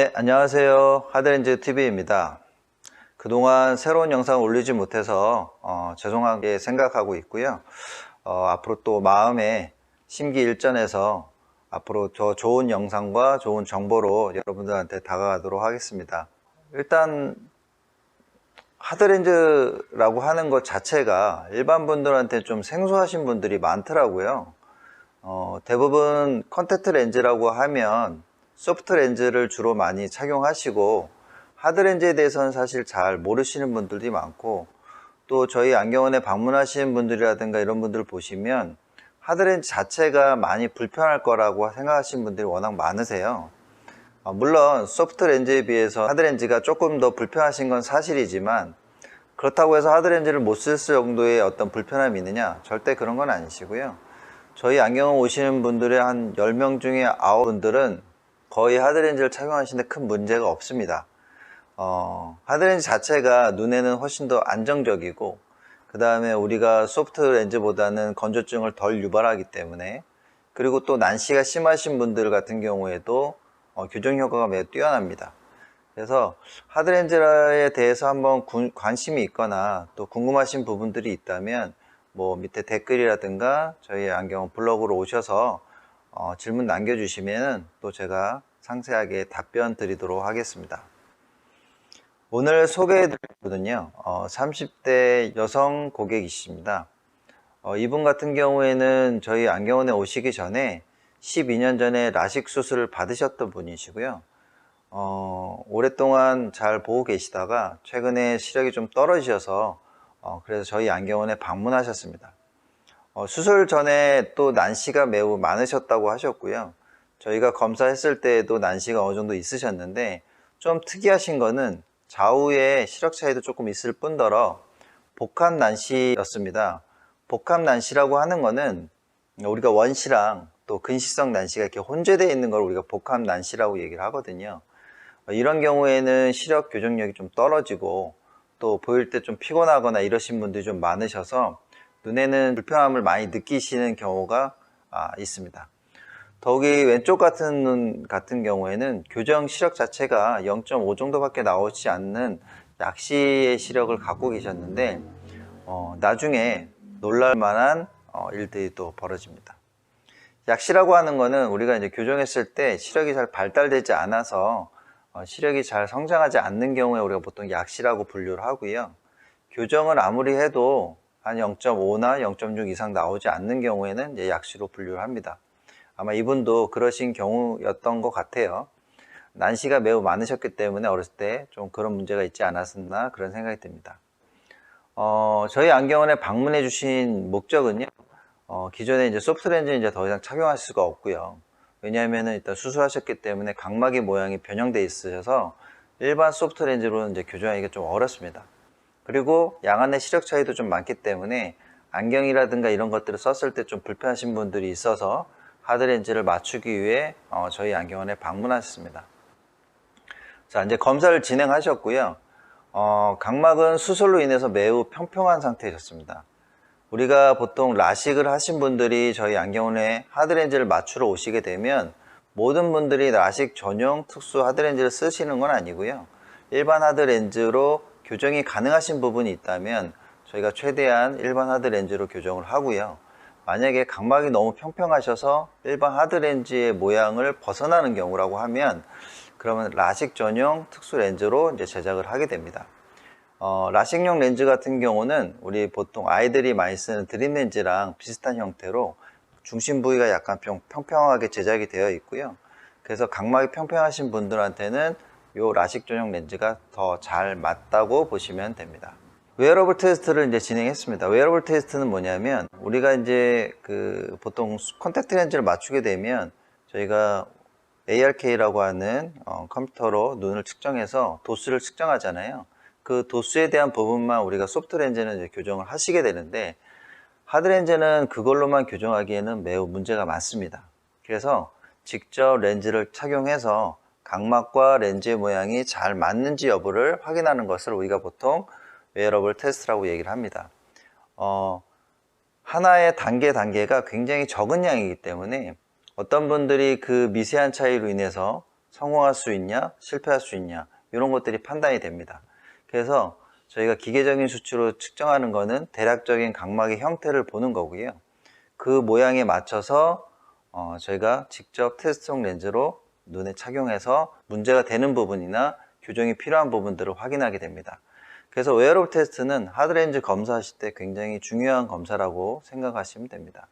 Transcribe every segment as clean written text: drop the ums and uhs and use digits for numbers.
네, 안녕하세요. 하드렌즈 TV입니다. 그동안 새로운 영상 올리지 못해서 죄송하게 생각하고 있고요. 앞으로 또 마음에 심기일전해서 앞으로 더 좋은 영상과 좋은 정보로 여러분들한테 다가가도록 하겠습니다. 일단 하드렌즈라고 하는 것 자체가 일반 분들한테 좀 생소하신 분들이 많더라고요. 대부분 컨택트 렌즈라고 하면 소프트 렌즈를 주로 많이 착용하시고 하드 렌즈에 대해서는 사실 잘 모르시는 분들이 많고, 또 저희 안경원에 방문하시는 분들이라든가 이런 분들 보시면 하드 렌즈 자체가 많이 불편할 거라고 생각하시는 분들이 워낙 많으세요. 물론 소프트 렌즈에 비해서 하드 렌즈가 조금 더 불편하신 건 사실이지만, 그렇다고 해서 하드 렌즈를 못 쓸 정도의 어떤 불편함이 있느냐? 절대 그런 건 아니시고요. 저희 안경원 오시는 분들의 한 10명 중에 9분들은 거의 하드렌즈를 착용하시는데 큰 문제가 없습니다. 하드렌즈 자체가 눈에는 훨씬 더 안정적이고, 그 다음에 우리가 소프트 렌즈보다는 건조증을 덜 유발하기 때문에, 그리고 또 난시가 심하신 분들 같은 경우에도 교정 효과가 매우 뛰어납니다. 그래서 하드렌즈에 대해서 한번 관심이 있거나 또 궁금하신 부분들이 있다면 뭐 밑에 댓글이라든가 저희 안경원 블로그로 오셔서 질문 남겨주시면 또 제가 상세하게 답변 드리도록 하겠습니다. 오늘 소개해 드릴 분은요, 30대 여성 고객이십니다. 이분 같은 경우에는 저희 안경원에 오시기 전에 12년 전에 라식 수술을 받으셨던 분이시고요. 오랫동안 잘 보고 계시다가 최근에 시력이 좀 떨어지셔서 그래서 저희 안경원에 방문하셨습니다. 수술 전에 또 난시가 매우 많으셨다고 하셨고요. 저희가 검사했을 때에도 난시가 어느 정도 있으셨는데, 좀 특이하신 거는 좌우에 시력 차이도 조금 있을 뿐더러 복합 난시였습니다. 복합 난시라고 하는 거는 우리가 원시랑 또 근시성 난시가 이렇게 혼재되어 있는 걸 우리가 복합 난시라고 얘기를 하거든요. 이런 경우에는 시력 교정력이 좀 떨어지고 또 보일 때 좀 피곤하거나 이러신 분들이 좀 많으셔서 눈에는 불편함을 많이 느끼시는 경우가 있습니다. 더욱이 왼쪽 같은 눈 같은 경우에는 교정 시력 자체가 0.5 정도밖에 나오지 않는 약시의 시력을 갖고 계셨는데, 나중에 놀랄만한 일들이 또 벌어집니다. 약시라고 하는 거는 우리가 이제 교정했을 때 시력이 잘 발달되지 않아서 시력이 잘 성장하지 않는 경우에 우리가 보통 약시라고 분류를 하고요. 교정을 아무리 해도 한 0.5나 0.6 이상 나오지 않는 경우에는 이제 약시로 분류를 합니다. 아마 이분도 그러신 경우였던 것 같아요. 난시가 매우 많으셨기 때문에 어렸을 때 좀 그런 문제가 있지 않았나 그런 생각이 듭니다. 저희 안경원에 방문해 주신 목적은요, 기존에 이제 소프트 렌즈는 이제 더 이상 착용하실 수가 없고요. 왜냐하면 일단 수술하셨기 때문에 각막의 모양이 변형되어 있으셔서 일반 소프트 렌즈로는 이제 교정하기가 좀 어렵습니다. 그리고 양안의 시력 차이도 좀 많기 때문에 안경이라든가 이런 것들을 썼을 때 좀 불편하신 분들이 있어서 하드렌즈를 맞추기 위해 저희 안경원에 방문하셨습니다. 자, 이제 검사를 진행하셨고요. 각막은 수술로 인해서 매우 평평한 상태이셨습니다. 우리가 보통 라식을 하신 분들이 저희 안경원에 하드렌즈를 맞추러 오시게 되면 모든 분들이 라식 전용 특수 하드렌즈를 쓰시는 건 아니고요. 일반 하드렌즈로 교정이 가능하신 부분이 있다면 저희가 최대한 일반 하드렌즈로 교정을 하고요. 만약에 각막이 너무 평평하셔서 일반 하드렌즈의 모양을 벗어나는 경우라고 하면 그러면 라식 전용 특수 렌즈로 이제 제작을 하게 됩니다. 라식용 렌즈 같은 경우는 우리 보통 아이들이 많이 쓰는 드림 렌즈랑 비슷한 형태로 중심 부위가 약간 평평하게 제작이 되어 있고요. 그래서 각막이 평평하신 분들한테는 이 라식 전용 렌즈가 더 잘 맞다고 보시면 됩니다. 웨어러블 테스트를 이제 진행했습니다. 웨어러블 테스트는 뭐냐면 우리가 이제 보통 컨택트 렌즈를 맞추게 되면 저희가 ARK라고 하는 컴퓨터로 눈을 측정해서 도수를 측정하잖아요. 그 도수에 대한 부분만 우리가 소프트 렌즈는 이제 교정을 하시게 되는데, 하드 렌즈는 그걸로만 교정하기에는 매우 문제가 많습니다. 그래서 직접 렌즈를 착용해서 각막과 렌즈의 모양이 잘 맞는지 여부를 확인하는 것을 우리가 보통 웨어러블 테스트라고 얘기를 합니다. 하나의 단계가 굉장히 적은 양이기 때문에 어떤 분들이 그 미세한 차이로 인해서 성공할 수 있냐, 실패할 수 있냐, 이런 것들이 판단이 됩니다. 그래서 저희가 기계적인 수치로 측정하는 거는 대략적인 각막의 형태를 보는 거고요. 그 모양에 맞춰서 저희가 직접 테스트용 렌즈로 눈에 착용해서 문제가 되는 부분이나 교정이 필요한 부분들을 확인하게 됩니다. 그래서 웨어러블 테스트는 하드렌즈 검사하실 때 굉장히 중요한 검사라고 생각하시면 됩니다.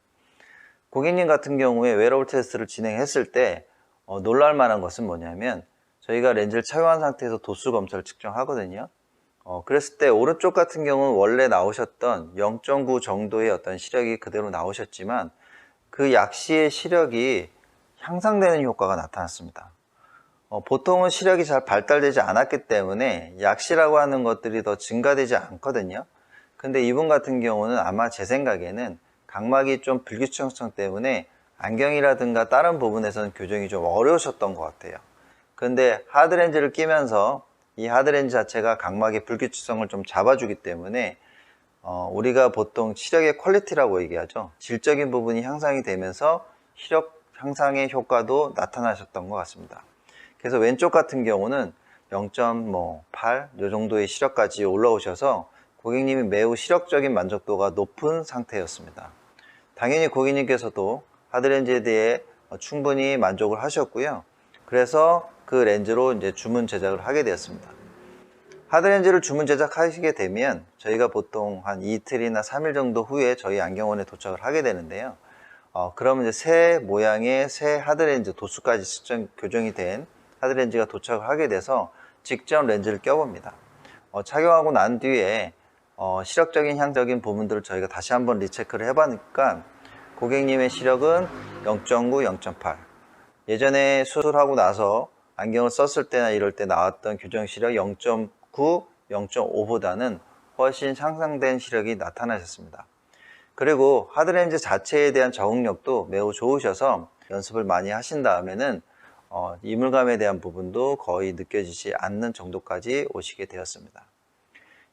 고객님 같은 경우에 웨어러블 테스트를 진행했을 때 놀랄 만한 것은 뭐냐면 저희가 렌즈를 착용한 상태에서 도수 검사를 측정하거든요. 그랬을 때 오른쪽 같은 경우는 원래 나오셨던 0.9 정도의 어떤 시력이 그대로 나오셨지만 그 약시의 시력이 향상되는 효과가 나타났습니다. 보통은 시력이 잘 발달되지 않았기 때문에 약시라고 하는 것들이 더 증가되지 않거든요. 근데 이분 같은 경우는 아마 제 생각에는 각막이 좀 불규칙성 때문에 안경이라든가 다른 부분에서는 교정이 좀 어려우셨던 것 같아요. 근데 하드렌즈를 끼면서 이 하드렌즈 자체가 각막의 불규칙성을 좀 잡아주기 때문에 우리가 보통 시력의 퀄리티라고 얘기하죠. 질적인 부분이 향상이 되면서 시력 향상의 효과도 나타나셨던 것 같습니다. 그래서 왼쪽 같은 경우는 0.8 이 정도의 시력까지 올라오셔서 고객님이 매우 시력적인 만족도가 높은 상태였습니다. 당연히 고객님께서도 하드렌즈에 대해 충분히 만족을 하셨고요. 그래서 그 렌즈로 이제 주문 제작을 하게 되었습니다. 하드렌즈를 주문 제작하시게 되면 저희가 보통 한 이틀이나 3일 정도 후에 저희 안경원에 도착을 하게 되는데요. 그러면 이제 새 모양의 새 하드렌즈 도수까지 교정이 된 하드렌즈가 도착을 하게 돼서 직접 렌즈를 껴봅니다. 착용하고 난 뒤에 시력적인 향적인 부분들을 저희가 다시 한번 리체크를 해보니까 고객님의 시력은 0.9, 0.8 예전에 수술하고 나서 안경을 썼을 때나 이럴 때 나왔던 교정 시력 0.9, 0.5보다는 훨씬 향상된 시력이 나타나셨습니다. 그리고 하드렌즈 자체에 대한 적응력도 매우 좋으셔서 연습을 많이 하신 다음에는 이물감에 대한 부분도 거의 느껴지지 않는 정도까지 오시게 되었습니다.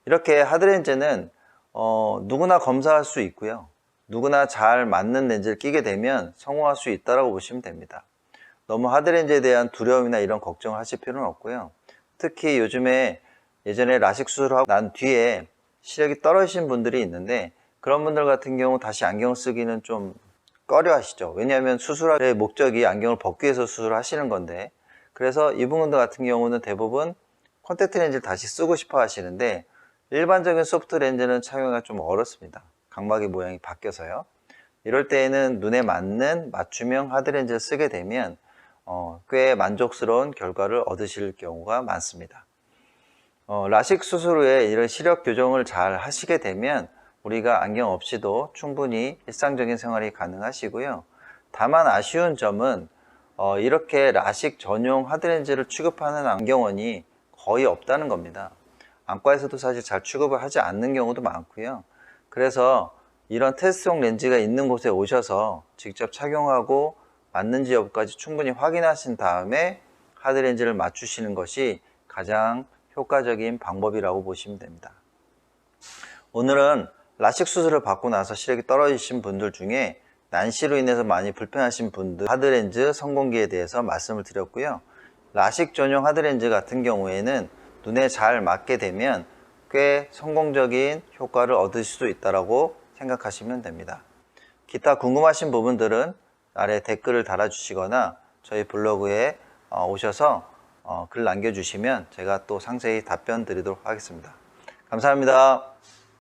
이렇게 하드렌즈는 누구나 검사할 수 있고요. 누구나 잘 맞는 렌즈를 끼게 되면 성공할 수 있다고 보시면 됩니다. 너무 하드렌즈에 대한 두려움이나 이런 걱정을 하실 필요는 없고요. 특히 요즘에 예전에 라식 수술하고 난 뒤에 시력이 떨어지신 분들이 있는데 그런 분들 같은 경우 다시 안경을 쓰기는 좀 꺼려 하시죠. 왜냐하면 수술의 목적이 안경을 벗기 위해서 수술을 하시는 건데 그래서 이분들 같은 경우는 대부분 콘택트 렌즈를 다시 쓰고 싶어 하시는데 일반적인 소프트 렌즈는 착용하기가 좀 어렵습니다. 각막의 모양이 바뀌어서요. 이럴 때에는 눈에 맞는 맞춤형 하드렌즈를 쓰게 되면 꽤 만족스러운 결과를 얻으실 경우가 많습니다. 라식 수술 후에 이런 시력 교정을 잘 하시게 되면 우리가 안경 없이도 충분히 일상적인 생활이 가능하시고요. 다만 아쉬운 점은 이렇게 라식 전용 하드렌즈를 취급하는 안경원이 거의 없다는 겁니다. 안과에서도 사실 잘 취급을 하지 않는 경우도 많고요. 그래서 이런 테스트용 렌즈가 있는 곳에 오셔서 직접 착용하고 맞는지 여부까지 충분히 확인하신 다음에 하드렌즈를 맞추시는 것이 가장 효과적인 방법이라고 보시면 됩니다. 오늘은 라식 수술을 받고 나서 시력이 떨어지신 분들 중에 난시로 인해서 많이 불편하신 분들 하드렌즈 성공기에 대해서 말씀을 드렸고요. 라식 전용 하드렌즈 같은 경우에는 눈에 잘 맞게 되면 꽤 성공적인 효과를 얻으실 수 있다고 생각하시면 됩니다. 기타 궁금하신 부분들은 아래 댓글을 달아주시거나 저희 블로그에 오셔서 글 남겨주시면 제가 또 상세히 답변 드리도록 하겠습니다. 감사합니다.